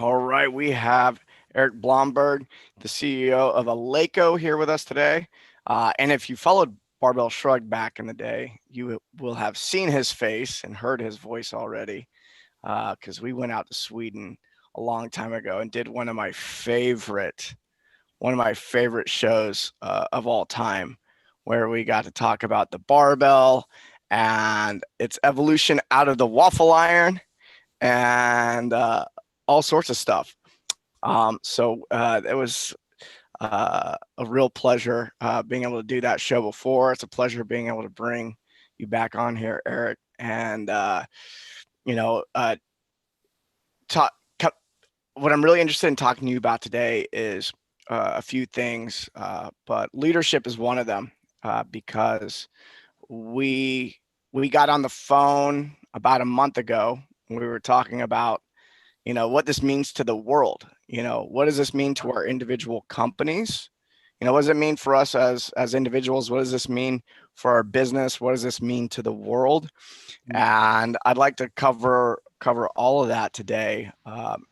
All right, we have Erik Blomberg, the CEO of Eleiko, here with us today. And if you followed Barbell Shrugged back in the day, you will have seen his face and heard his voice already, because we went out to Sweden a long time ago and did one of my favorite shows of all time, where we got to talk about the barbell and its evolution out of the waffle iron and all sorts of stuff. So it was a real pleasure being able to do that show before. It's a pleasure being able to bring you back on here, Erik. And you know, talk. What I'm really interested in talking to you about today is a few things, but leadership is one of them, because we we got on the phone about a month ago. We were talking about what this means to the world. What does this mean to our individual companies? What does it mean for us as individuals? What does this mean for our business? What does this mean to the world? And I'd like to cover all of that today,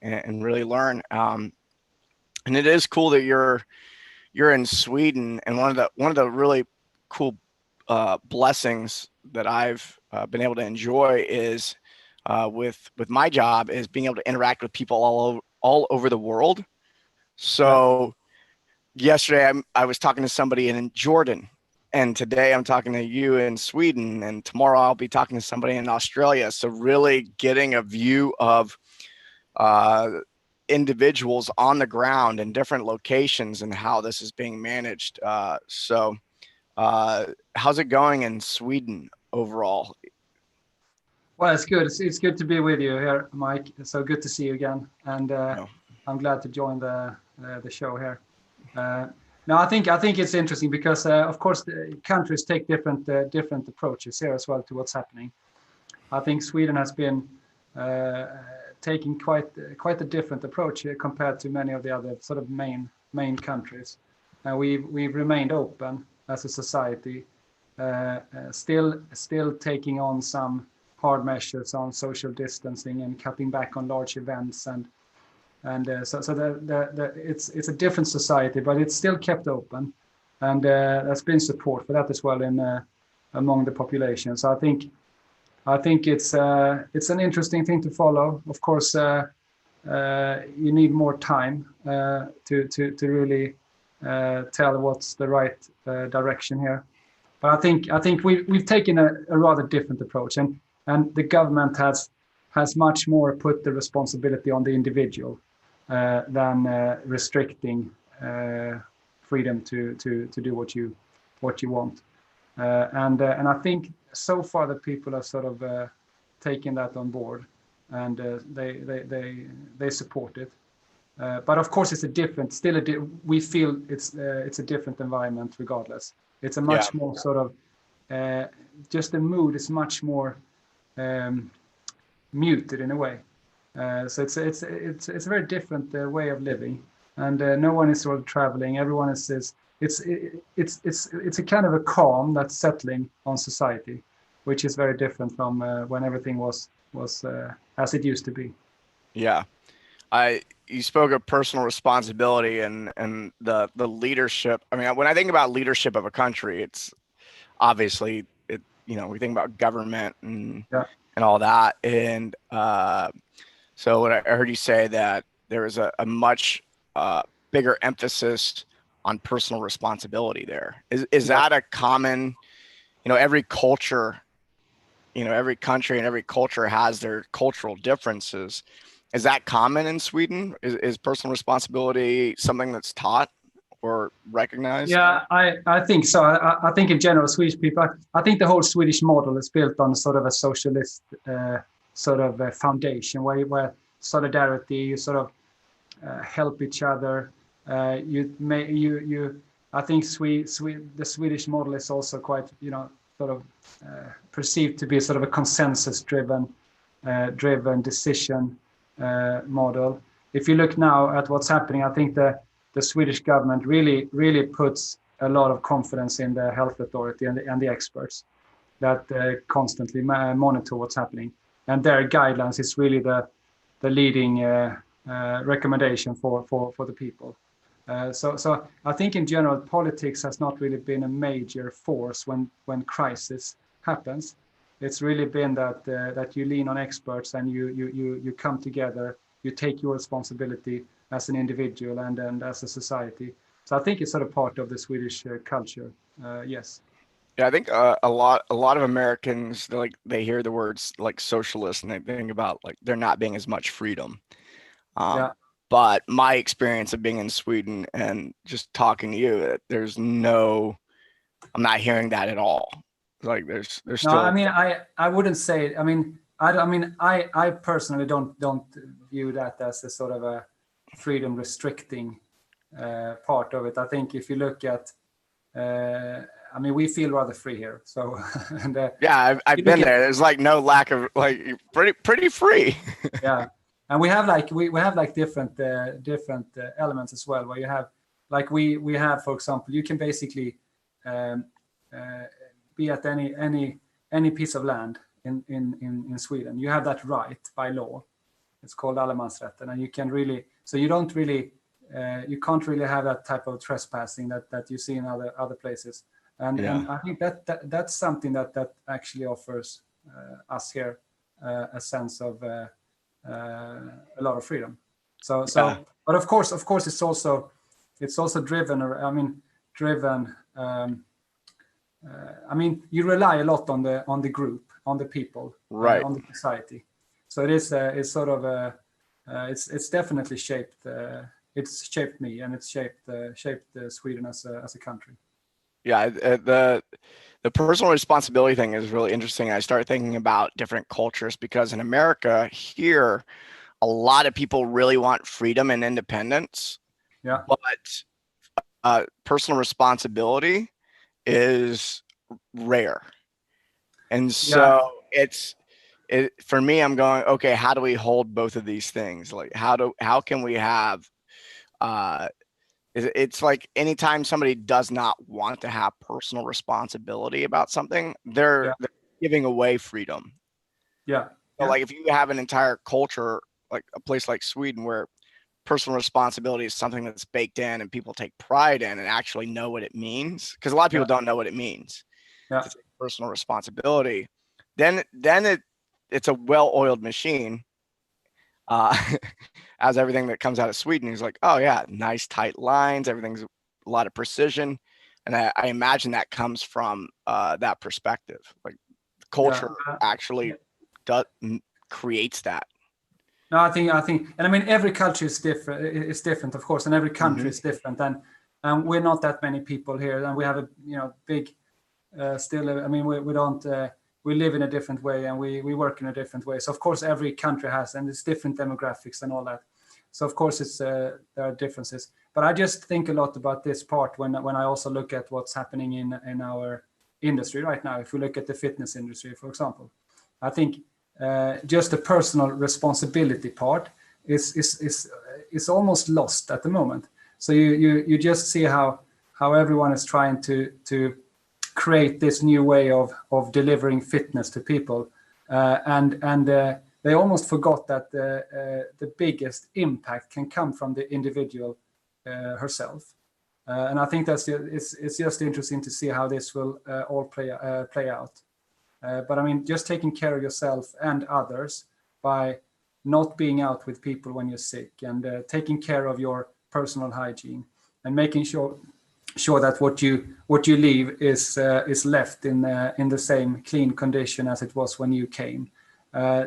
and really learn. And it is cool that you're in Sweden, and one of the really cool blessings that I've been able to enjoy is with my job is being able to interact with people all over the world. So yesterday I was talking to somebody in Jordan, and today I'm talking to you in Sweden, and tomorrow I'll be talking to somebody in Australia. So really getting a view of individuals on the ground in different locations and how this is being managed. How's it going in Sweden overall? Well, it's good. It's good to be with you here, Mike. It's so good to see you again, and No. I'm glad to join the show here. No, I think it's interesting because of course the countries take different approaches here as well to what's happening. I think Sweden has been taking quite a different approach here compared to many of the other sort of main countries. We've remained open as a society, still taking on some hard measures on social distancing and cutting back on large events, so it's a different society, but it's still kept open, and there's been support for that as well in among the population. So I think it's an interesting thing to follow. Of course, you need more time to really tell what's the right direction here. But I think we've taken a rather different approach, and the government has much more put the responsibility on the individual than restricting freedom to do what you want. And I think so far that people have sort of taken that on board, and they support it. But of course, it's we feel it's a different environment regardless. It's a much more sort of just the mood is much more muted in a way. So it's a very different way of living, and no one is sort of traveling. Everyone is it's a kind of a calm that's settling on society, which is very different from when everything was as it used to be. Yeah. You spoke of personal responsibility and the leadership. I mean, when I think about leadership of a country, it's obviously we think about government and Yeah. all that. And so what I heard you say that there is a much bigger emphasis on personal responsibility there. Is Yeah. that a common, every culture, every country and every culture has their cultural differences. Is that common in Sweden? Is personal responsibility something that's taught or recognized? Yeah, I think so. I think in general, Swedish people, I think the whole Swedish model is built on sort of a socialist sort of a foundation where solidarity, you sort of help each other. I think the Swedish model is also quite, sort of perceived to be sort of a consensus-driven decision model. If you look now at what's happening, I think the Swedish government really puts a lot of confidence in the health authority and the experts that constantly monitor what's happening. And their guidelines is really the leading recommendation for the people. So I think in general, politics has not really been a major force when crisis happens. It's really been that you lean on experts and you come together, you take your responsibility as an individual and as a society. So I think it's sort of part of the Swedish culture. Yes. Yeah, I think a lot of Americans they hear the words like socialist and they think about like there not being as much freedom. Yeah. But my experience of being in Sweden and just talking to you, I'm not hearing that at all. Like there's No, I still, mean, I wouldn't say. I personally don't view that as a sort of a freedom restricting part of it. I think if you look at, we feel rather free here. So, and yeah, I've you look been at, there. There's like no lack of like pretty free. yeah, and we have like we have like different elements as well, where you have like we have, for example, you can basically um, uh, be at any piece of land in Sweden. You have that right by law. It's called allemansrätten, and you can really, so you don't really you can't really have that type of trespassing that you see in other places. And Yeah, I think that's something that actually offers us here a sense of a lot of freedom. yeah, But of course it's also driven. Driven. You rely a lot on the group, on the people, right. on the society. So it is. It's sort of it's definitely shaped. It's shaped me, and it's shaped Sweden as a country. Yeah, the personal responsibility thing is really interesting. I start thinking about different cultures because in America here, a lot of people really want freedom and independence, Yeah. but personal responsibility is rare. And Yeah. so for me, I'm going, okay, how do we hold both of these things? Like how can we have uh it's like anytime somebody does not want to have personal responsibility about something, Yeah. they're giving away freedom. Yeah. So Yeah. like if you have an entire culture, like a place like Sweden, where personal responsibility is something that's baked in and people take pride in and actually know what it means, because a lot of Yeah. people don't know what it means Yeah. to take personal responsibility, then it's a well-oiled machine. Uh, as everything that comes out of Sweden is like, oh yeah, nice tight lines, everything's a lot of precision, and I imagine that comes from that perspective. Like the Yeah. culture actually does creates that. No, I think, and I mean, every culture is different. It's different, of course, and every country Hmm. is different. And we're not that many people here, and we have a big still. We don't. We live in a different way, and we work in a different way. So of course, every country has, and it's different demographics and all that. So of course, it's there are differences. But I just think a lot about this part when I also look at what's happening in our industry right now. If we look at the fitness industry, for example, I think just the personal responsibility part is almost lost at the moment. So you just see how everyone is trying to create this new way of delivering fitness to people, and they almost forgot that the biggest impact can come from the individual herself. And I think it's just interesting to see how this will all play out. But I mean, just taking care of yourself and others by not being out with people when you're sick, and taking care of your personal hygiene, and making sure that what you leave is left in the same clean condition as it was when you came.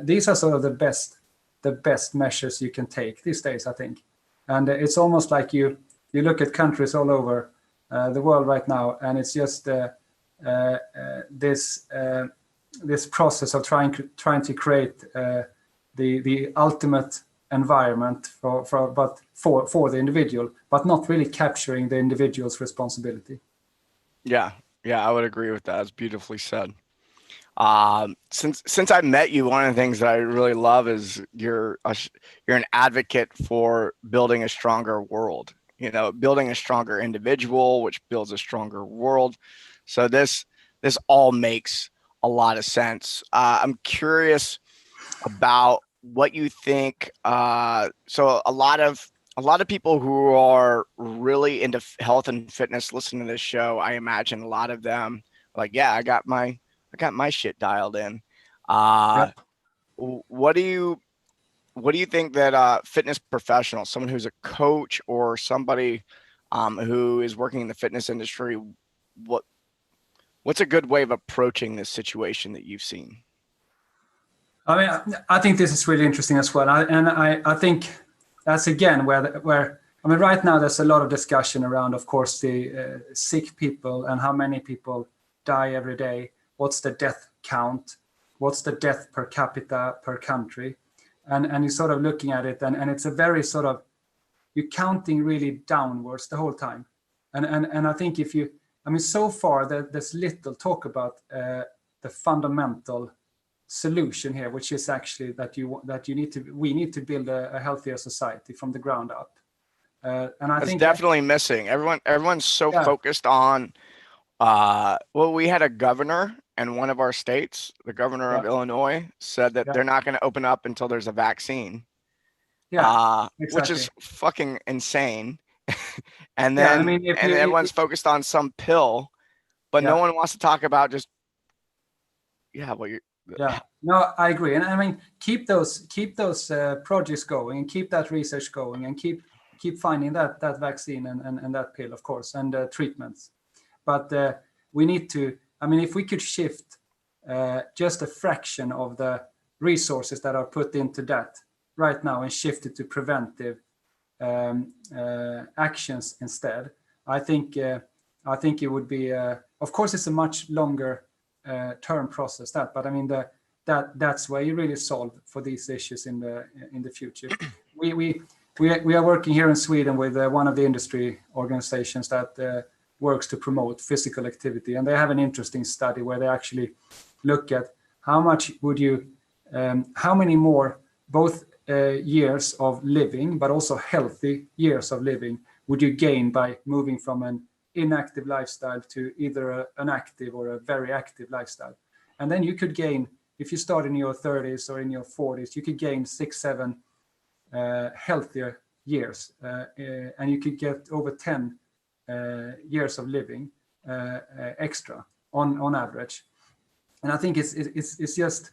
These are sort of the best measures you can take these days, I think. And it's almost like you look at countries all over the world right now, and it's just this process of trying to create the ultimate environment for the individual, but not really capturing the individual's responsibility. Yeah, yeah, I would agree with that. It's beautifully said. Since I met you, one of the things that I really love is you're an advocate for building a stronger world. You know, building a stronger individual, which builds a stronger world. So this all makes a lot of sense. I'm curious about what you think. So a lot of people who are really into health and fitness listen to this show. I imagine a lot of them like, yeah, I got my shit dialed in. Yeah. Uh, what do you think that fitness professionals, someone who's a coach or somebody who is working in the fitness industry, what what's a good way of approaching this situation that you've seen? I mean, I think this is really interesting as well. I think that's again where I mean, right now there's a lot of discussion around, of course, the sick people and how many people die every day. What's the death count? What's the death per capita per country? And you're sort of looking at it, and it's a very sort of, you're counting really downwards the whole time. And I think if you, I mean, so far there's little talk about the fundamental solution here, which is actually that we need to build a healthier society from the ground up. And I That's think, definitely missing. Everyone's so yeah, focused on well, we had a governor in one of our states, the governor yeah, of Illinois, said that yeah, they're not going to open up until there's a vaccine, yeah, which exactly. is fucking insane. and Yeah, I then mean, if and you, everyone's focused on some pill, but no yeah, one wants to talk about just, yeah, well, you're, yeah, no, I agree. And I mean, keep those projects going, and keep that research going, and keep finding that vaccine and that pill, of course, and treatments. But we need to, I mean, if we could shift just a fraction of the resources that are put into that right now and shift it to preventive actions instead, I think it would be, of course, it's a much longer term process, but I mean, that's where you really solve for these issues in the future. We are working here in Sweden with one of the industry organizations that works to promote physical activity, and they have an interesting study where they actually look at how much would you, how many more both years of living, but also healthy years of living, would you gain by moving from an inactive lifestyle to either an active or a very active lifestyle. And then you could gain, if you start in your 30s or in your 40s, you could gain 6-7 healthier years, and you could get over 10 years of living extra on average. And I think it's just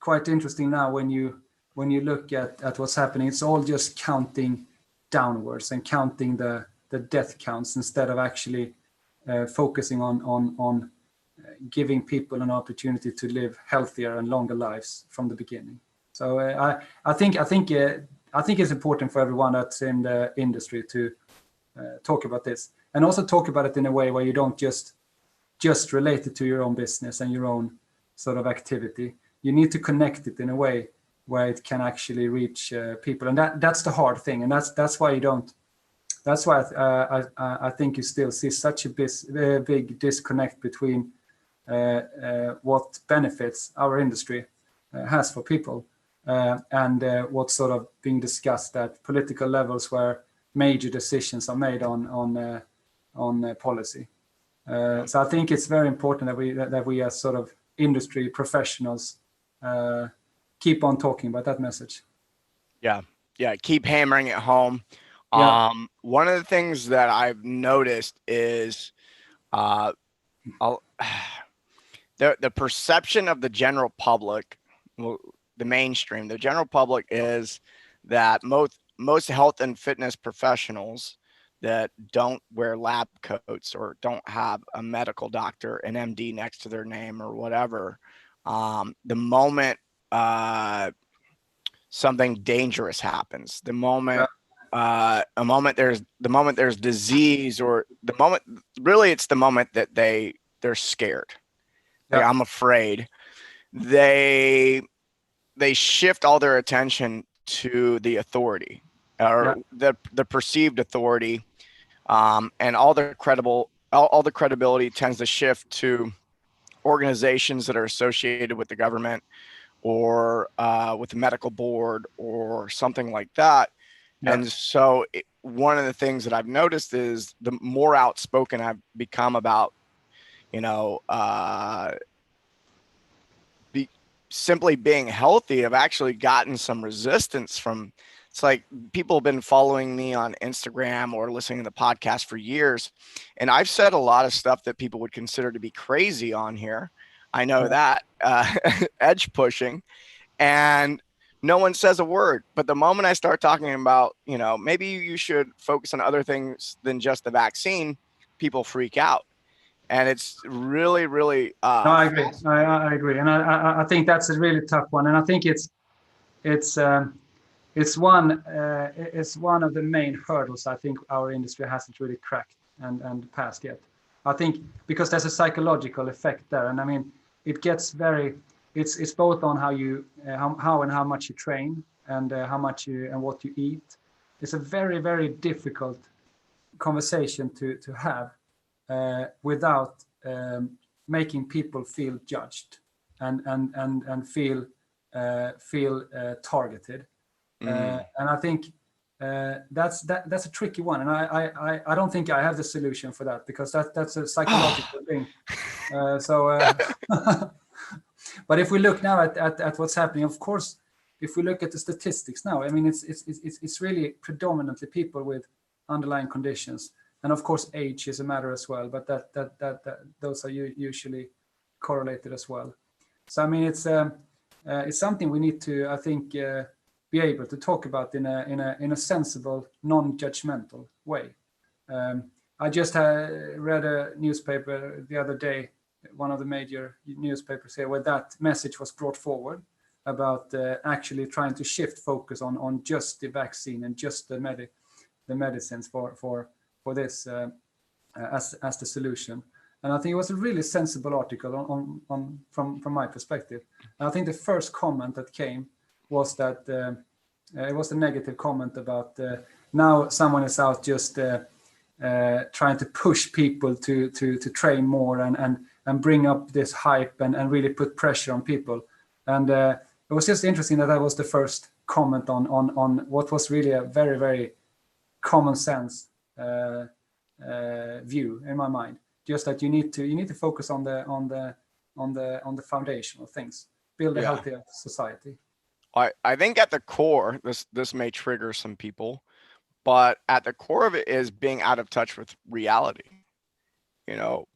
quite interesting now when you look at what's happening. It's all just counting downwards and counting the death counts instead of actually focusing on giving people an opportunity to live healthier and longer lives from the beginning. So I think it's important for everyone that's in the industry to talk about this, and also talk about it in a way where you don't just relate it to your own business and your own sort of activity. You need to connect it in a way where it can actually reach people, and that's the hard thing, and that's why you don't. That's why I think you still see such a big disconnect between what benefits our industry has for people and what's sort of being discussed at political levels where major decisions are made on policy. So I think it's very important that we as sort of industry professionals keep on talking about that message. yeah, keep hammering it home. Yeah, One of the things that I've noticed is uh, I'll, the perception of the general public, well, the mainstream, the general public is that most health and fitness professionals that don't wear lab coats or don't have a medical doctor, an MD next to their name or whatever, the moment something dangerous happens, yeah, the moment there's disease, or the moment, really it's the moment that they're scared, like, yeah, I'm afraid, they shift all their attention to the authority, yeah, or the perceived authority, and all the credibility tends to shift to organizations that are associated with the government, or with the medical board or something like that. yeah, And so one of the things that I've noticed is the more outspoken I've become about, you know, simply being healthy have actually gotten some resistance from. It's like people have been following me on Instagram or listening to the podcast for years, and I've said a lot of stuff that people would consider to be crazy on here. I know Yeah. that edge pushing, and no one says a word. But the moment I start talking about, maybe you should focus on other things than just the vaccine, people freak out, and it's really, really No, I agree. I agree, and I think that's a really tough one, and I think it's it's one of the main hurdles I think our industry hasn't really cracked and passed yet. I think because there's a psychological effect there, and I mean it gets very. It's both on how you how much you train and how much you and what you eat. It's a very, very difficult conversation to have without making people feel judged and feel targeted. And I think that's a tricky one, and I don't think I have the solution for that, because that's a psychological thing. But if we look now at what's happening, of course, if we look at the statistics now, I mean it's really predominantly people with underlying conditions, and of course age is a matter as well, but that those are usually correlated as well. So I mean it's something we need to, I think, be able to talk about in a sensible, non-judgmental way. I just read a newspaper the other day, one of the major newspapers here, where that message was brought forward about actually trying to shift focus on just the vaccine and just the medicines for this as the solution. And I think it was a really sensible article from my perspective. And I think the first comment that came was that it was a negative comment about now someone is out just trying to push people to train more and bring up this hype and really put pressure on people. And it was just interesting that was the first comment on what was really a very, very common sense view in my mind. Just that you need to focus on the foundational things, build a healthier society. I think at the core, this may trigger some people, but at the core of it is being out of touch with reality.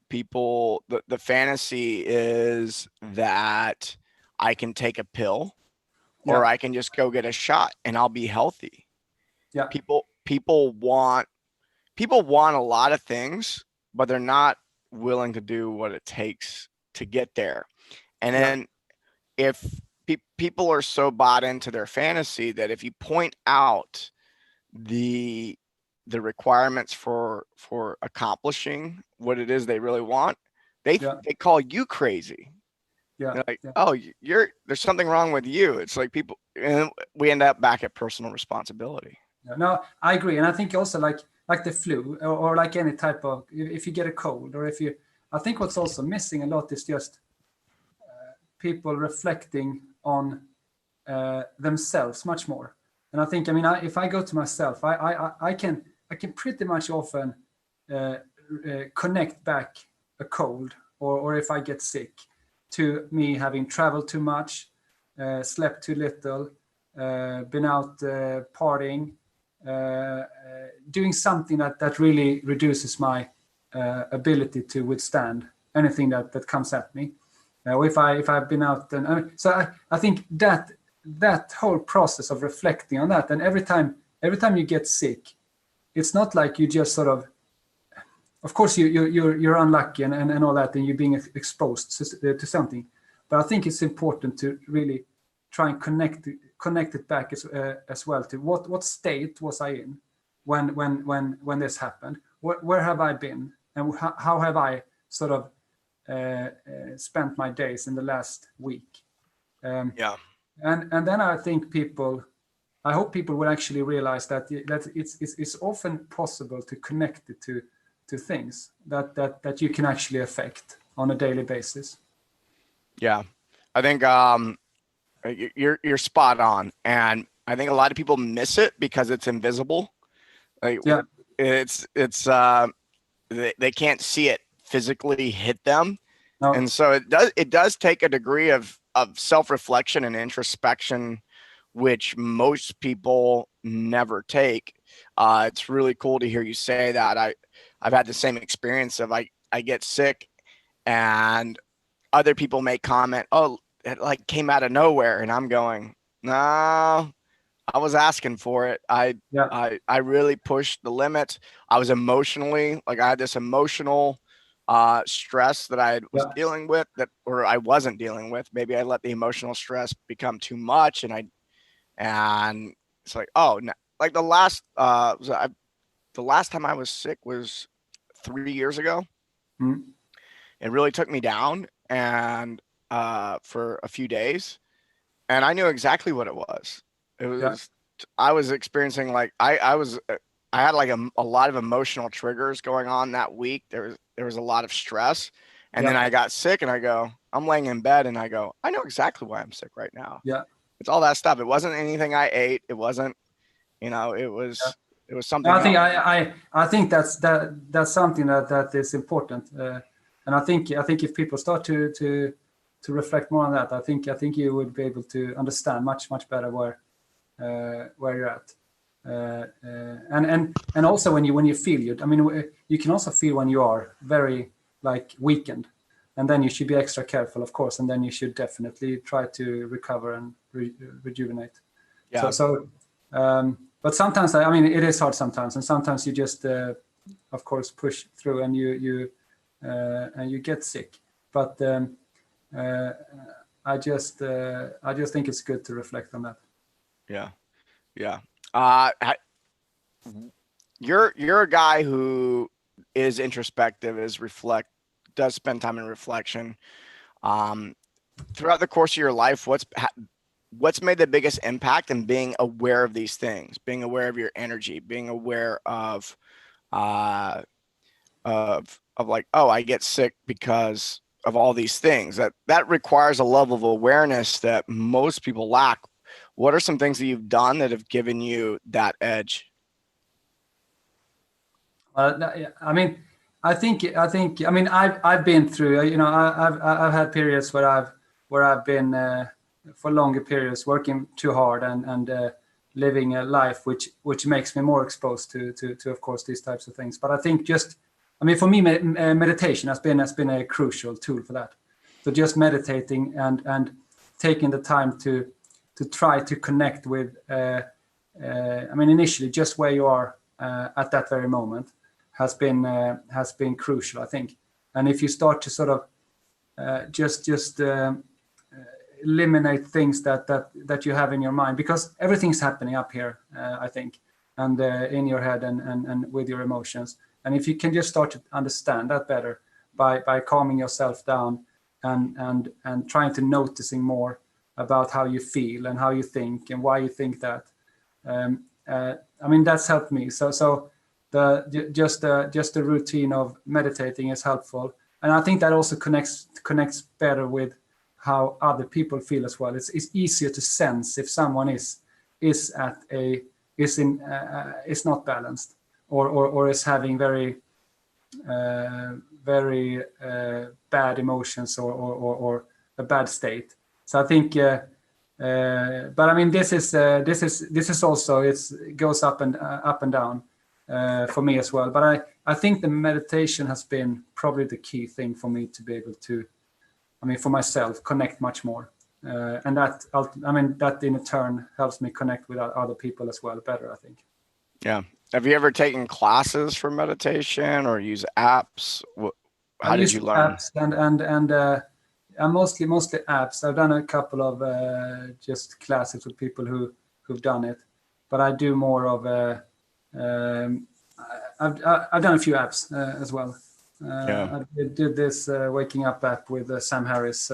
People, the fantasy is that I can take a pill or I can just go get a shot and I'll be healthy. Yeah. People want a lot of things, but they're not willing to do what it takes to get there. And then if people are so bought into their fantasy that if you point out the requirements for accomplishing what it is they really want, they call you crazy. They're like, oh, there's something wrong with you. It's like people, and we end up back at personal responsibility. No, I agree, and I think also like the flu or like any type of, if you get a cold or I think what's also missing a lot is just people reflecting on themselves much more. And I think, I mean, if I go to myself, I can pretty much often connect back a cold or if I get sick to me having traveled too much, slept too little, been out partying, doing something that really reduces my ability to withstand anything that comes at me. If I've been out, and so I think that whole process of reflecting on that, and every time you get sick, it's not like you just sort of course you're unlucky and all that, and you're being exposed to something, but I think it's important to really try and connect it back as well to what state was I in when this happened, where have I been, and how have I sort of spent my days in the last week. And then I think I hope people will actually realize that it's often possible to connect it to things that you can actually affect on a daily basis. Yeah, I think you're spot on, and I think a lot of people miss it because it's invisible. Like, it's they can't see it physically hit them. No. And so it does take a degree of of self-reflection and introspection, which most people never take. It's really cool to hear you say that. I've had the same experience of I get sick and other people may comment, oh, it like came out of nowhere. And I'm going, no, I was asking for it. Yeah. I really pushed the limits. I was emotionally, like I had this emotional stress that was Yeah. dealing with or I wasn't dealing with. Maybe I let the emotional stress become too much and it's like, oh, no, like the last time I was sick was 3 years ago. Mm. It really took me down and for a few days, and I knew exactly what it was. It Yeah. was I was experiencing like I had like a lot of emotional triggers going on that week. There was a lot of stress, and then Yeah. I got sick, and I'm laying in bed, and I go, I know exactly why I'm sick right now. Yeah. It's all that stuff. It wasn't anything I ate. It wasn't, Yeah. it was something I think else. I think that's something that is important, and I think if people start to reflect more on that, I think you would be able to understand much better where you're at, and also when you feel it. I mean, you can also feel when you are very like weakened, and then you should be extra careful, of course, and then you should definitely try to recover and rejuvenate. So Yeah, so. But sometimes, I mean, it is hard sometimes, and sometimes you just, of course, push through and you get sick. But uh, I just think it's good to reflect on that. yeah, yeah. Uh, you're a guy who is introspective, does spend time in reflection. Um, Throughout the course of your life, what's made the biggest impact in being aware of these things, being aware of your energy, being aware uh, of like, oh, I get sick because of all these things. That requires a level of awareness that most people lack. What are some things that you've done that have given you that edge? Yeah, I mean, I mean, I've been through. I've had periods where I've been for longer periods working too hard and living a life which makes me more exposed to of course these types of things. But I think I mean, for me, meditation has been a crucial tool for that. So just meditating and taking the time to try to connect with. I mean, initially, just where you are at that very moment has been crucial, I think. And if you start to sort of just eliminate things that you have in your mind, because everything's happening up here, I think, and in your head and with your emotions. And if you can just start to understand that better by calming yourself down and trying to noticing more about how you feel and how you think and why you think that. I mean, that's helped me. So just the routine of meditating is helpful, and I think that also connects better with how other people feel as well. It's easier to sense if someone is not balanced or is having bad emotions or a bad state. So I think. But I mean, this is also it goes up and down for me as well. But I think the meditation has been probably the key thing for me to be able to, I mean, for myself, connect much more, and that in turn helps me connect with other people as well better, I think. Yeah. Have you ever taken classes for meditation or use apps? How I've did you used learn? apps and mostly apps. I've done a couple of just classes with people who've done it, but I do more of um, I've done a few apps as well. Yeah. I did this waking up app with Sam Harris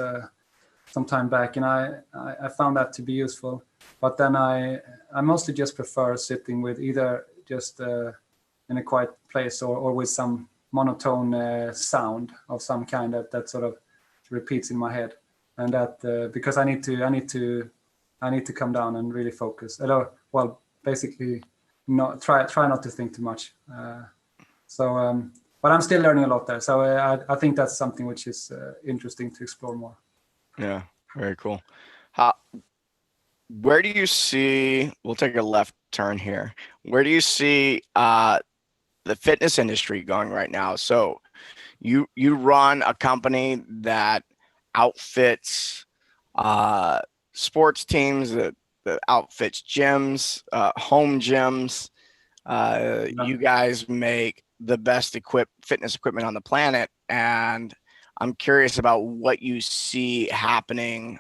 some time back, and I found that to be useful. But then I mostly just prefer sitting with either just in a quiet place or with some monotone sound of some kind that sort of repeats in my head, and that because I need to come down and really focus. Well, basically, not try not to think too much. But I'm still learning a lot there. So I think that's something which is interesting to explore more. Yeah. Very cool. How, where do you see, we'll take a left turn here. Where do you see the fitness industry going right now? So you run a company that outfits uh, sports teams, that outfits gyms, home gyms. Yeah. You guys make the best fitness equipment on the planet, and I'm curious about what you see happening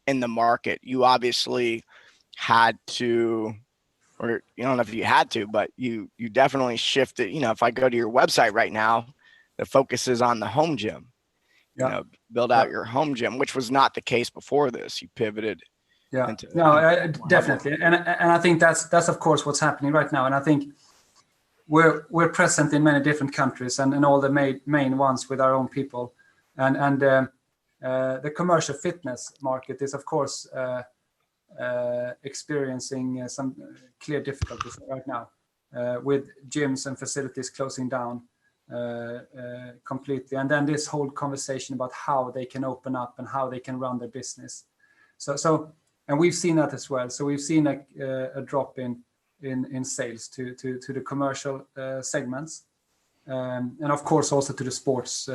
in the market. You obviously had to, or you don't know if you had to, but you definitely shifted. If I go to your website right now, the focus is on the home gym. You Yeah. know, build Yeah. out your home gym, which was not the case before this. You pivoted Yeah. into No, more hardware. definitely. And I think that's of course what's happening right now. And I think we're present in many different countries and all the main ones with our own people. And the commercial fitness market is of course experiencing some clear difficulties right now with gyms and facilities closing down completely. And then this whole conversation about how they can open up and how they can run their business. And we've seen that as well. So we've seen a drop in sales to the commercial segments. And of course also to the sports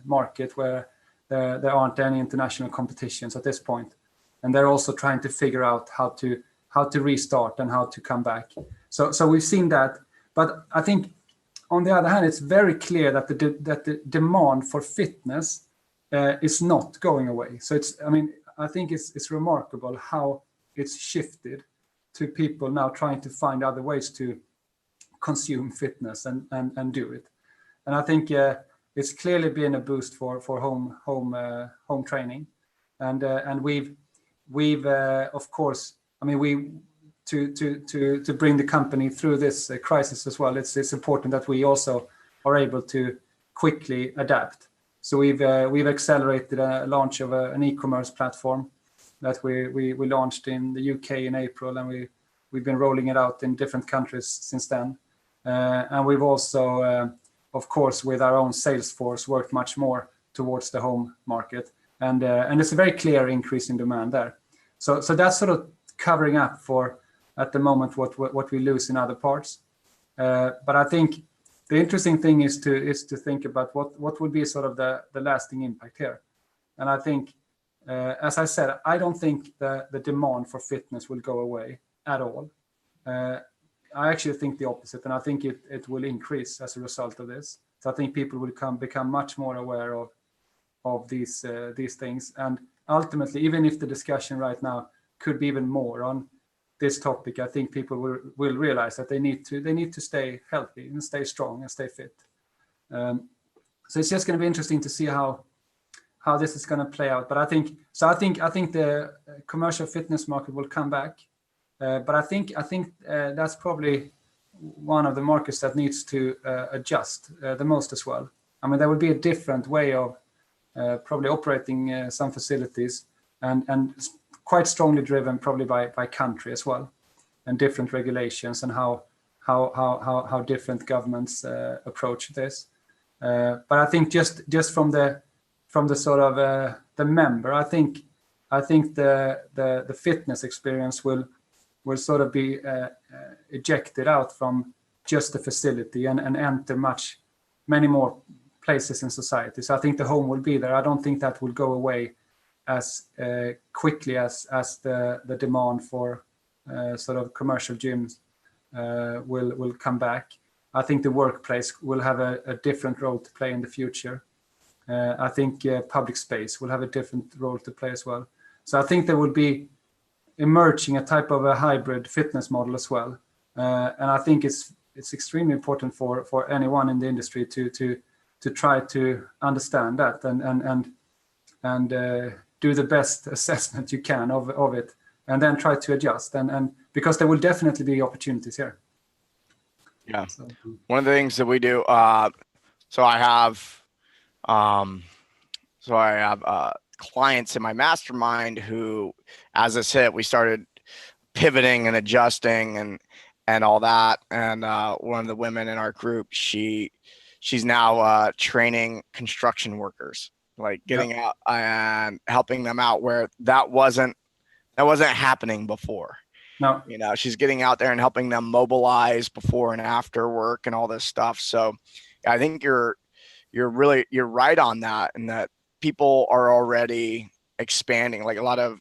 market where there aren't any international competitions at this point. And they're also trying to figure out how to restart and how to come back. So we've seen that. But I think on the other hand, it's very clear that the demand for fitness is not going away. So I think it's remarkable how it's shifted to people now trying to find other ways to consume fitness and do it. And I think it's clearly been a boost for home training, and we've of course, we to bring the company through this crisis as well. It's important that we also are able to quickly adapt. So we've accelerated a launch of an e-commerce platform that we launched in the UK in April, and we've been rolling it out in different countries since then. And we've also, of course, with our own sales force, worked much more towards the home market, and it's a very clear increase in demand there. So that's sort of covering up for at the moment what we lose in other parts. But I think the interesting thing is to think about what would be sort of the lasting impact here. And I think, as I said, I don't think the demand for fitness will go away at all. I actually think the opposite, and I think it will increase as a result of this. So I think people will become much more aware of these things, and ultimately, even if the discussion right now could be even more on this topic, I think people will realize that they need to stay healthy and stay strong and stay fit. So it's just going to be interesting to see how this is going to play out. But I think the commercial fitness market will come back. But I think that's probably one of the markets that needs to adjust the most as well. There will be a different way of probably operating some facilities, and quite strongly driven probably by country as well, and different regulations and how different governments approach this. But I think just from the sort of the member, I think the fitness experience will sort of be ejected out from just the facility and enter many more places in society. So I think the home will be there. I don't think that will go away as quickly as the demand for sort of commercial gyms will come back. I think the workplace will have a different role to play in the future. I think public space will have a different role to play as well. So I think there will be emerging a type of a hybrid fitness model as well. And I think it's extremely important for anyone in the industry to try to understand that and do the best assessment you can of it, and then try to adjust, and because there will definitely be opportunities here. Yeah. So, one of the things that we do, so I have clients in my mastermind who, as this hit, we started pivoting and adjusting and all that. And one of the women in our group, she's now training construction workers like Yeah. getting out and helping them out where that wasn't happening before. No. She's getting out there and helping them mobilize before and after work and all this stuff. So I think you're right on that, and that people are already expanding. Like a lot of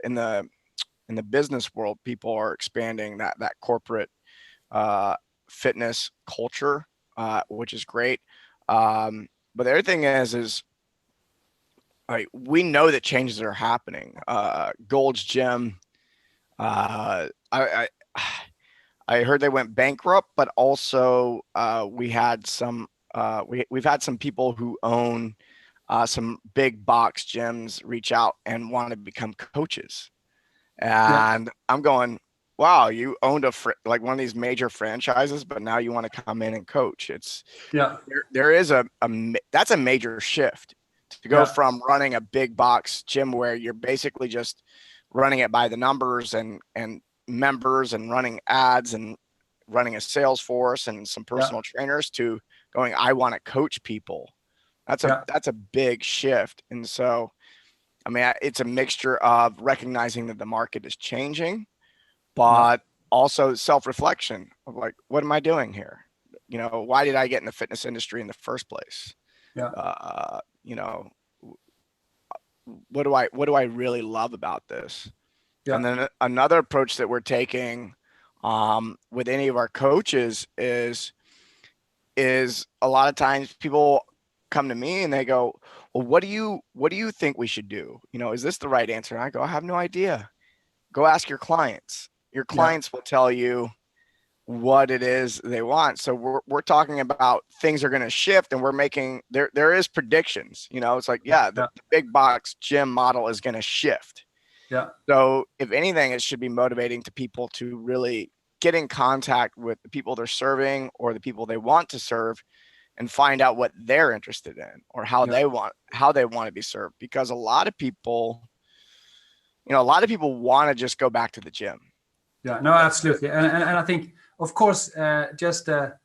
in the business world, people are expanding that corporate uh, fitness culture, which is great. But the other thing is like we know that changes are happening. Gold's Gym, I heard they went bankrupt, but also we've had some people who own some big box gyms reach out and want to become coaches. Yeah. And I'm going, wow, you owned like one of these major franchises, but now you want to come in and coach. Yeah. There is that's a major shift to go Yeah. from running a big box gym where you're basically just running it by the numbers and members and running ads and running a sales force and some Yeah. personal trainers to going, I want to coach people. Yeah. That's a big shift. And so, I mean, it's a mixture of recognizing that the market is changing, Yeah. but also self-reflection of like, what am I doing here? Why did I get in the fitness industry in the first place? Yeah. Uh, you know, what do I really love about this? Yeah. And then another approach that we're taking with any of our coaches is a lot of times people come to me and they go, well, what do you think we should do? Is this the right answer? And I go, I have no idea. Go ask your clients. Your Yeah. clients will tell you what it is they want. So we're talking about things are going to shift, and we're making there is predictions. It's like, yeah, the big box gym model is going to shift. Yeah. So if anything, it should be motivating to people to really get in contact with the people they're serving or the people they want to serve and find out what they're interested in or Yeah. how they want to be served. Because a lot of people want to just go back to the gym. Yeah. No, absolutely. And I think, of course, just the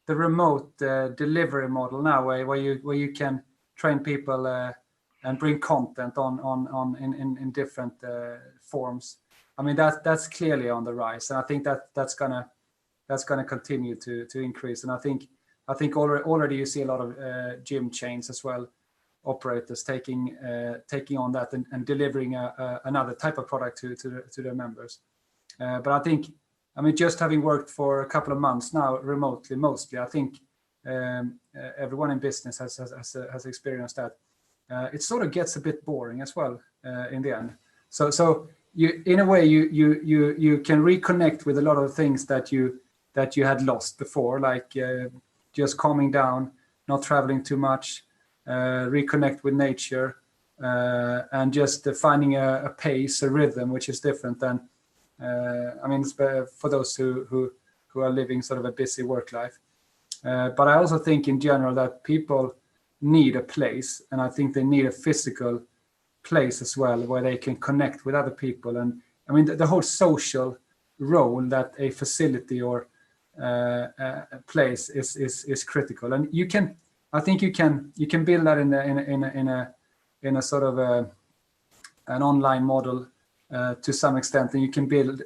remote delivery model now, where you can train people and bring content on in different forms. I mean, that's clearly on the rise, and I think that's gonna continue to increase. And I think already you see a lot of gym chains as well, operators taking on that and delivering another type of product to their members. But I mean, just having worked for a couple of months now remotely, mostly, I think everyone in business has experienced that. It sort of gets a bit boring as well in the end. So you, in a way, you can reconnect with a lot of things that you had lost before, like just calming down, not traveling too much, reconnect with nature, and just finding a pace, a rhythm, which is different than. I mean, for those who are living sort of a busy work life. But I also think in general that people need a place, and I think they need a physical place as well where they can connect with other people. And I mean, the whole social role that a facility or a place is critical. And I think you can build that in a sort of an online model to some extent, and you can build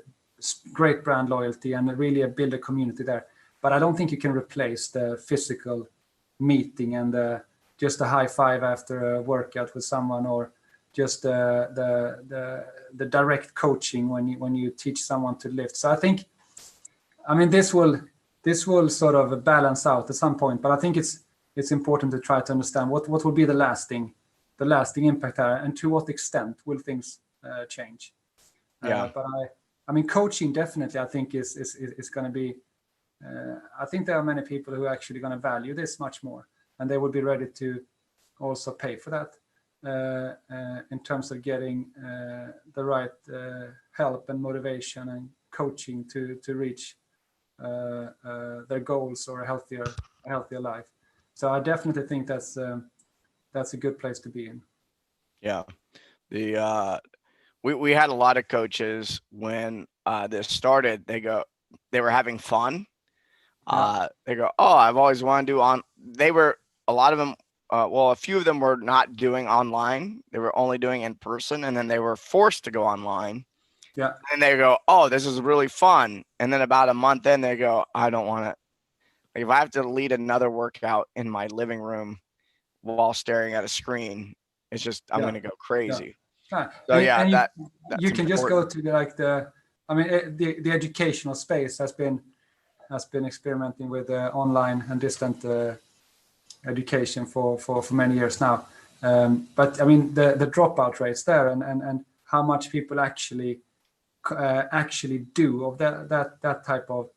great brand loyalty and really build a community there. But I don't think you can replace the physical meeting and just a high five after a workout with someone, or just the direct coaching when you teach someone to lift. So I mean, this will sort of balance out at some point. But I think it's important to try to understand what will be the lasting impact there, and to what extent will things change. Yeah. But I mean, coaching definitely, I think is going to be. I think there are many people who are actually going to value this much more, and they would be ready to also pay for that in terms of getting the right help and motivation and coaching to reach their goals or a healthier life. So I definitely think that's a good place to be in. Yeah. We had a lot of coaches when this started. They were having fun. Yeah. They go, oh, I've always wanted to do on. A lot of them well, a few of them were not doing online. They were only doing in person, and then they were forced to go online. Yeah. And they go, oh, this is really fun. And then about a month in, they go, I don't want to. Like, if I have to lead another workout in my living room while staring at a screen, it's just, I'm Yeah. going to go Yeah. crazy. Ah, So yeah, and that's you can just go important. to the educational space has been experimenting with online and distant education for many years now. But I mean the dropout rates there and how much people actually do of that type of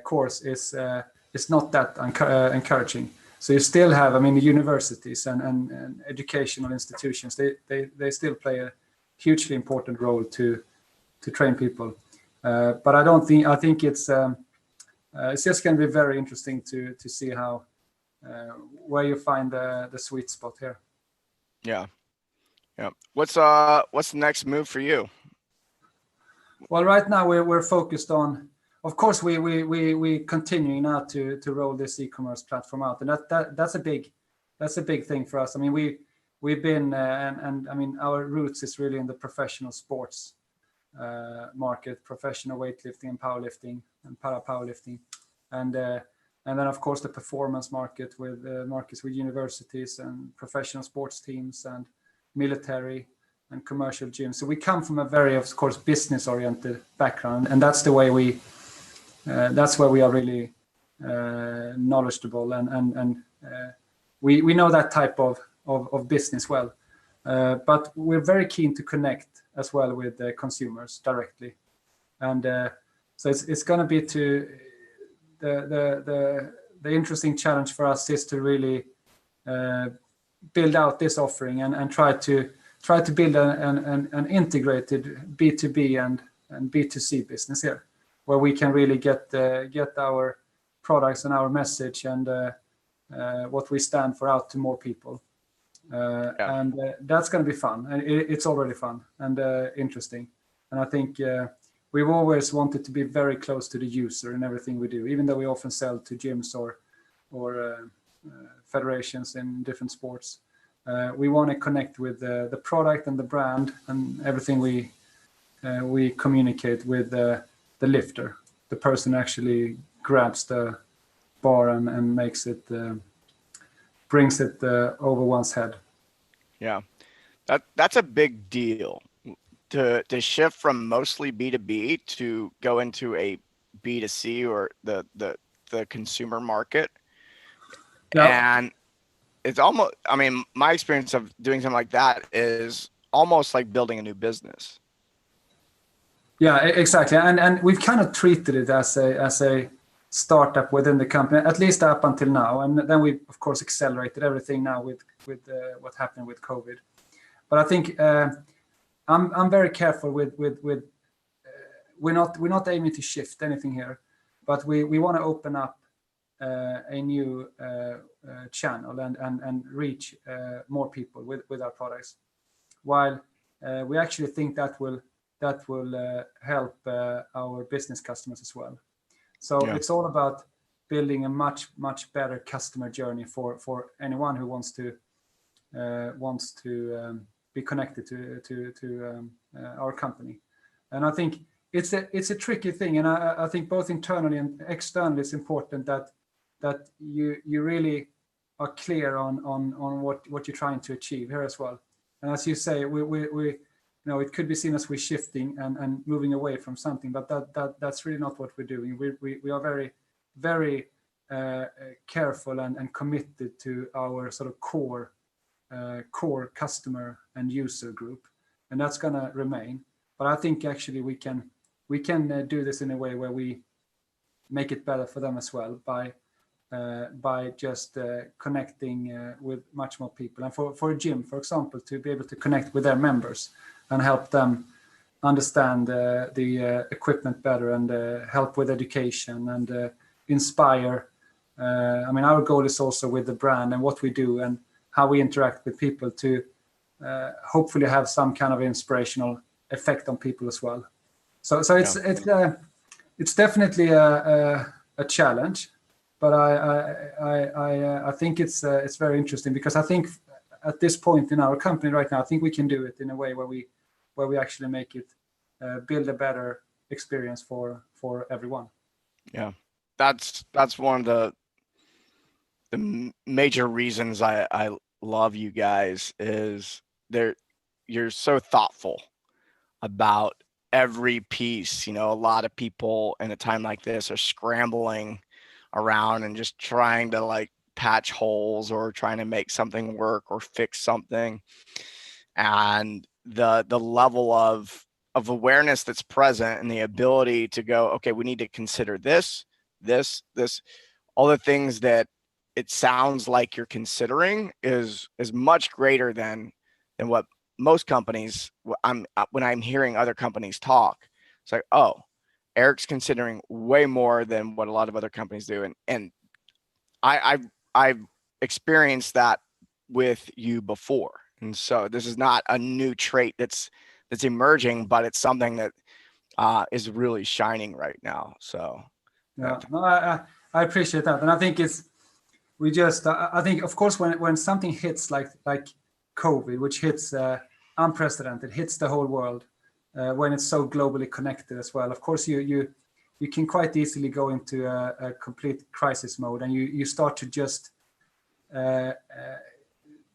course is not that encouraging. So you still have, I mean, the universities and educational institutions, they still play a hugely important role to train people. But I think it's just going to be very interesting to see how where you find the sweet spot here. Yeah. Yeah. What's the next move for you? Well, right now we're focused on, of course, we continuing now to roll this e-commerce platform out, and that's a big thing for us. I mean, we've been and I mean our roots is really in the professional sports market, professional weightlifting and powerlifting and para powerlifting, and then of course the performance market with markets with universities and professional sports teams and military and commercial gyms. So we come from a very, of course, business-oriented background, and that's the way that's where we are really knowledgeable, and we know that type of business well. But we're very keen to connect as well with the consumers directly, and so it's going to be the interesting challenge for us is to really build out this offering and try to build an integrated B2B and B2C business here, where we can really get our products and our message and what we stand for out to more people. And that's going to be fun. And it's already fun and interesting. And I think we've always wanted to be very close to the user in everything we do, even though we often sell to gyms or federations in different sports. We want to connect with the product and the brand and everything we communicate with the lifter, the person who actually grabs the bar and makes it, brings it over one's head. Yeah, that's a big deal to shift from mostly B2B to go into a B2C or the consumer market. Yeah. And it's almost, I mean, my experience of doing something like that is almost like building a new business. Yeah, exactly. And we've kind of treated it as a startup within the company, at least up until now. And then we, of course, accelerated everything now with what happened with COVID. But I think I'm very careful with we're not aiming to shift anything here, but we want to open up a new channel and reach more people with our products, while we actually think that will help our business customers as well. So It's all about building a much better customer journey for anyone who wants to be connected to our company. And I think it's a tricky thing, and I think both internally and externally it's important that you really are clear on what you're trying to achieve here as well. And as you say, we it could be seen as we're shifting and moving away from something, but that's really not what we're doing. We are very, very careful and committed to our sort of core customer and user group, and that's going to remain. But I think actually we can do this in a way where we make it better for them as well by just connecting with much more people. And for a gym, for example, to be able to connect with their members and help them understand the equipment better and help with education and inspire. I mean, our goal is also with the brand and what we do and how we interact with people to hopefully have some kind of inspirational effect on people as well. So it's definitely a challenge, but I think it's very interesting, because I think at this point in our company right now, I think we can do it in a way where we actually make it build a better experience for everyone. Yeah, that's one of the major reasons I love you guys is you're so thoughtful about every piece. You know, a lot of people in a time like this are scrambling around and just trying to like patch holes or trying to make something work or fix something. And the level of awareness that's present and the ability to go, okay, we need to consider this, all the things that it sounds like you're considering is much greater than what most companies. When I'm hearing other companies talk, it's like, oh, Erik's considering way more than what a lot of other companies do, and I've experienced that with you before, and so this is not a new trait that's emerging, but it's something that is really shining right now. So yeah, no, I appreciate that, and I think I think, of course, when something hits like COVID, which hits unprecedented, hits the whole world, when it's so globally connected as well, of course you can quite easily go into a complete crisis mode, and you start to just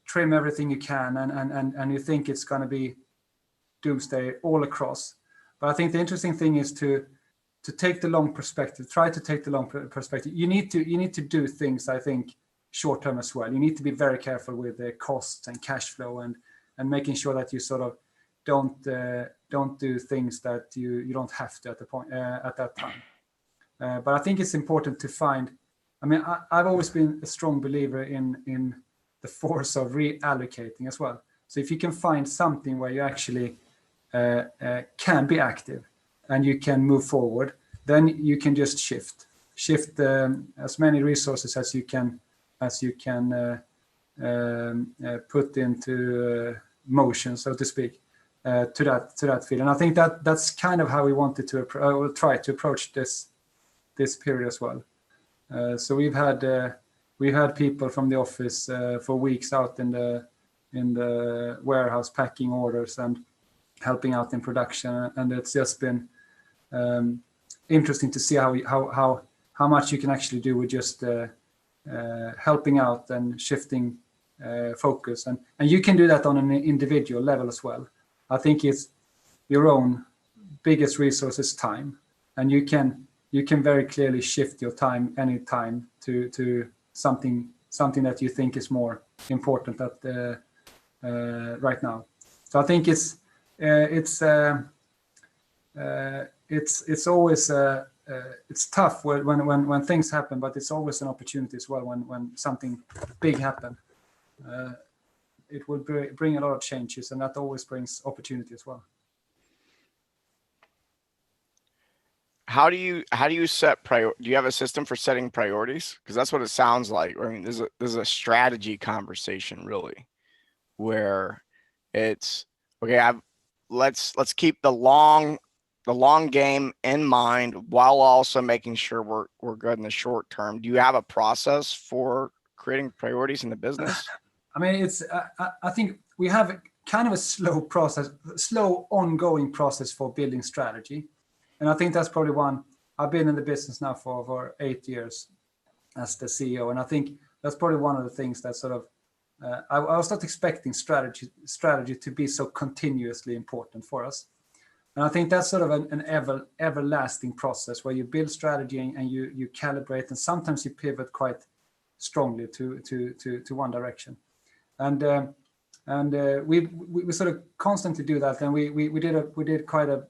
trim everything you can, and you think it's going to be doomsday all across. But I think the interesting thing is to take the long perspective. Try to take the long perspective. You need to do things, I think, short term as well. You need to be very careful with the costs and cash flow, and making sure that you sort of don't do things that you don't have to at that time. But I think it's important to find. I mean, I've always been a strong believer in the force of reallocating as well. So if you can find something where you actually can be active and you can move forward, then you can just shift as many resources as you can put into motion, so to speak, to that field. And I think that's kind of how we wanted to try to approach this period as well. So we've had people from the office for weeks out in the warehouse packing orders and helping out in production, and it's just been interesting to see how much you can actually do with just helping out and shifting focus, and you can do that on an individual level as well. I think it's your own biggest resource is time, and you can very clearly shift your time anytime to something that you think is more important at right now. So I think it's always it's tough when things happen, but it's always an opportunity as well when something big happens. It will bring a lot of changes, and that always brings opportunity as well. How do you set do you have a system for setting priorities? Because that's what it sounds like. I mean, there's a strategy conversation really, where it's okay. Let's keep the long game in mind while also making sure we're good in the short term. Do you have a process for creating priorities in the business? I mean, I think we have kind of a slow ongoing process for building strategy. And I think that's probably one. I've been in the business now for 8 years as the CEO. And I think that's probably one of the things that sort of, I was not expecting strategy to be so continuously important for us. And I think that's sort of an everlasting process where you build strategy and you calibrate, and sometimes you pivot quite strongly to one direction. And we sort of constantly do that. And we did quite a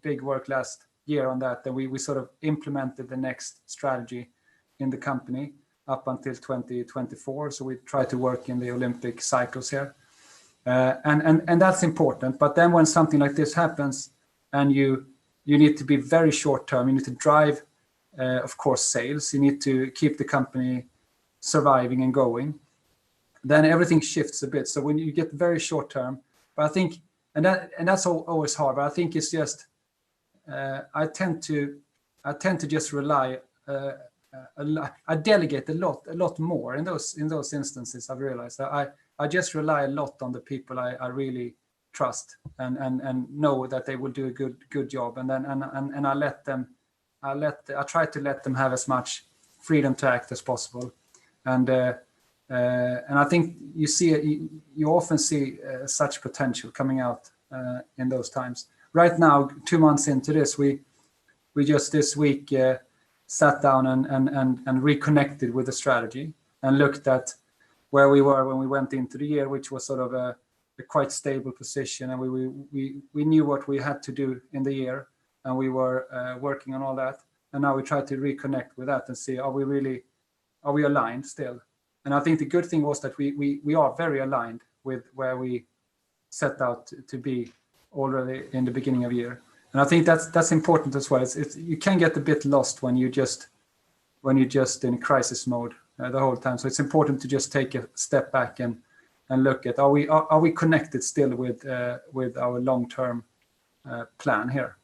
big work last year on that. And we sort of implemented the next strategy in the company up until 2024. So we try to work in the Olympic cycles here. And that's important. But then when something like this happens, and you need to be very short term, you need to drive, of course, sales. You need to keep the company surviving and going. Then everything shifts a bit. So when you get very short term, but I think, and that's always hard. But I think it's just I tend to just rely I delegate a lot more in those instances. I've realized I just rely a lot on the people I really trust and know that they will do a good job, and then and I try to let them have as much freedom to act as possible, and I think you often see such potential coming out in those times. Right now, 2 months into this, we just this week sat down and reconnected with the strategy and looked at where we were when we went into the year, which was sort of a quite stable position, and we knew what we had to do in the year, and we were working on all that. And now we try to reconnect with that and see, are we aligned still? And I think the good thing was that we are very aligned with where we set out to be already in the beginning of the year. And I think that's important as well. It's you can get a bit lost when you're just in crisis mode the whole time. So it's important to just take a step back and look at, are we connected still with our long-term plan here?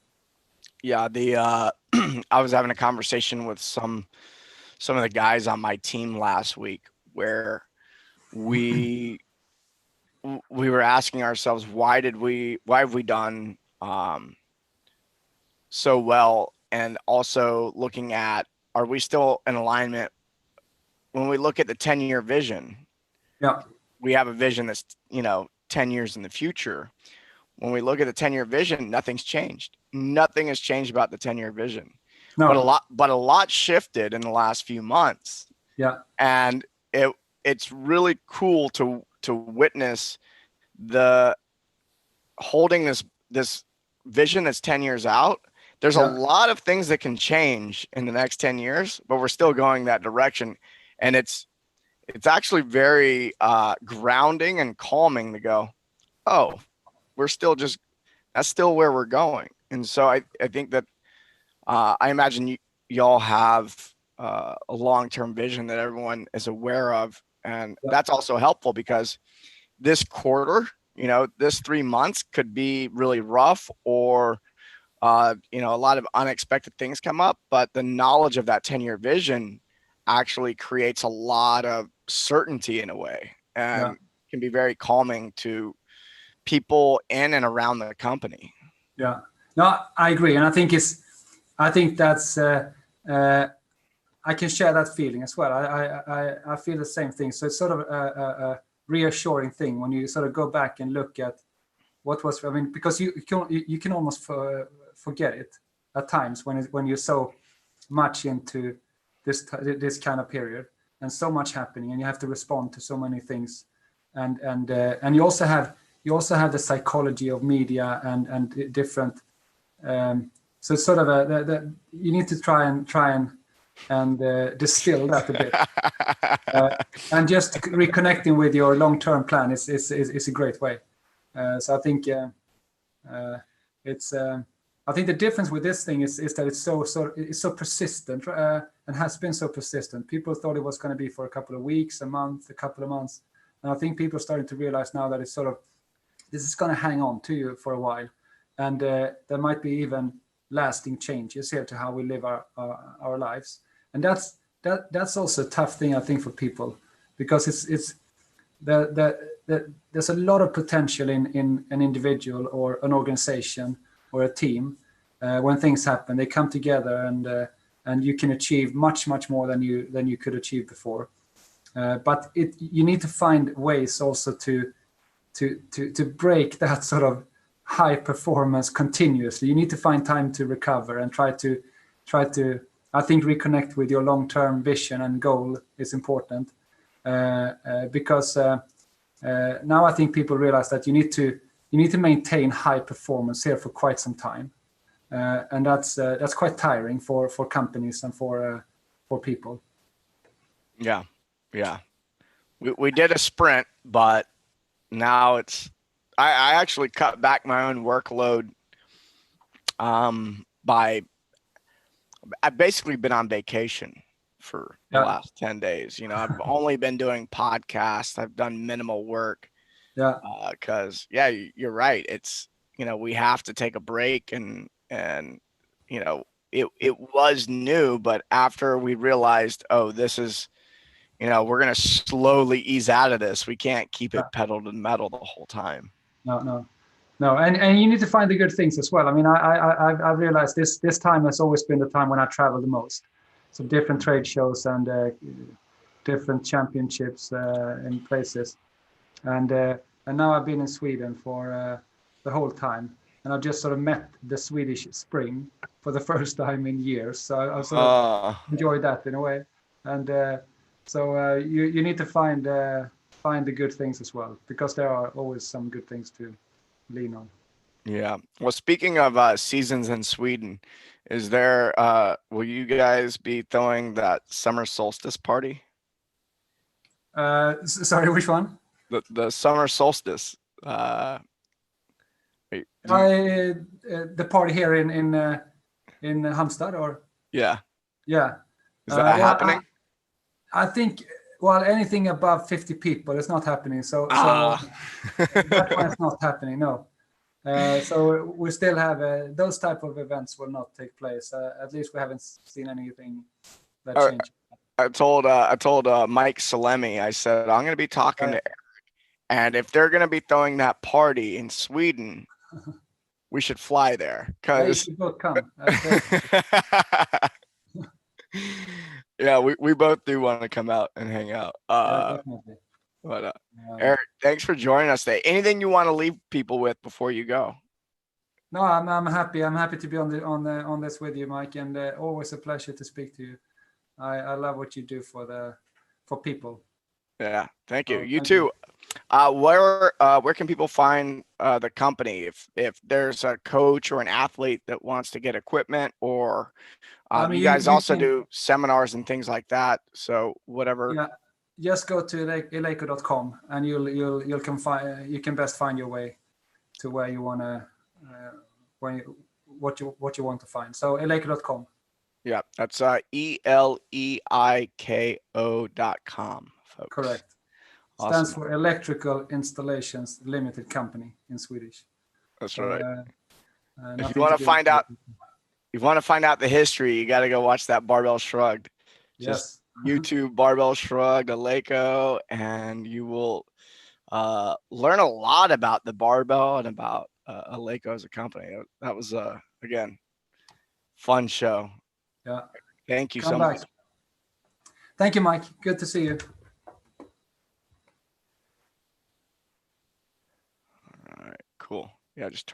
Yeah, I was having a conversation with some of the guys on my team last week where we were asking ourselves, why have we done so well, and also looking at, are we still in alignment when we look at the 10-year vision? Yeah, we have a vision that's 10 years in the future. When we look at the 10-year vision, nothing's changed. Nothing has changed about the 10-year vision. no, But a lot shifted in the last few months. yeah, And it's really cool to witness the holding this vision that's 10 years out. There's a lot of things that can change in the next 10 years, but we're still going that direction. And it's actually very grounding and calming to go, oh, that's still where we're going. And so I think that I imagine y'all have a long-term vision that everyone is aware of. And that's also helpful because this quarter, this 3 months could be really rough, or a lot of unexpected things come up, but the knowledge of that 10-year vision actually creates a lot of certainty in a way, and can be very calming to people in and around the company. Yeah, no, I agree. And I think that's, I can share that feeling as well. I feel the same thing. So it's sort of a reassuring thing when you sort of go back and look at what was, because you can almost forget it at times when you're so much into this kind of period and so much happening, and you have to respond to so many things, and you also have the psychology of media and different. So it's sort of you need to try and distill that a bit, and just reconnecting with your long-term plan is a great way. So I think it's. I think the difference with this thing is that it's so persistent and has been so persistent. People thought it was going to be for a couple of weeks, a month, a couple of months, and I think people are starting to realize now that it's sort of, this is going to hang on to you for a while, and there might be even lasting changes here to how we live our lives, and that's also a tough thing, I think, for people, because it's there's a lot of potential in an individual or an organization or a team. When things happen, they come together, and you can achieve much more than you could achieve before. But you need to find ways also to break that sort of high performance continuously. You need to find time to recover and try to I think reconnect with your long-term vision and goal is important, because now I think people realize that you need to maintain high performance here for quite some time, and that's quite tiring for companies and for people. Yeah. We did a sprint, but now I actually cut back my own workload. I've basically been on vacation for the last 10 days. I've only been doing podcasts. I've done minimal work. Yeah. Because you're right. It's, we have to take a break and it was new, but after we realized, oh, this is, we're going to slowly ease out of this. We can't keep it pedal to the metal the whole time. No, and you need to find the good things as well. I mean, I've realized this time has always been the time when I travel the most. So different trade shows and different championships in places, and now I've been in Sweden for the whole time, and I've just sort of met the Swedish spring for the first time in years. So I sort of enjoyed that in a way, and so you need to find the good things as well, because there are always some good things to lean on. Yeah. Well, speaking of seasons in Sweden, is there will you guys be throwing that summer solstice party? Sorry, which one? The summer solstice. The party here in Halmstad, or Yeah. yeah. Is that happening? I think, well, anything above 50 people is not happening. So that one's not happening. No. So we still have those type of events will not take place. At least we haven't seen anything that changed. I told Mike Salemi, I said, I'm going to be talking to Erik, and if they're going to be throwing that party in Sweden, we should fly there. You should both come. Yeah, we both do want to come out and hang out. Definitely. But Erik, thanks for joining us today. Anything you want to leave people with before you go? No, I'm happy. I'm happy to be on this with you, Mike, and always a pleasure to speak to you. I love what you do for people. Yeah, thank you. You too. Where can people find the company if there's a coach or an athlete that wants to get equipment, or you guys also do seminars and things like that? So whatever. Yeah, just go to Eleiko.com and you can best find your way to where you want to what you want to find. So Eleiko.com. Yeah, that's ELEIKO.com, folks. Correct. Awesome. Stands for Electrical Installations Limited Company in Swedish. That's right. If you want to find out the history, you got to go watch that Barbell Shrugged. Just YouTube Barbell Shrugged, Eleiko, and you will learn a lot about the barbell and about Eleiko as a company. That was again, fun show. Yeah. Thank you so much. Thank you, Mike. Good to see you. All right, cool. Yeah, just turn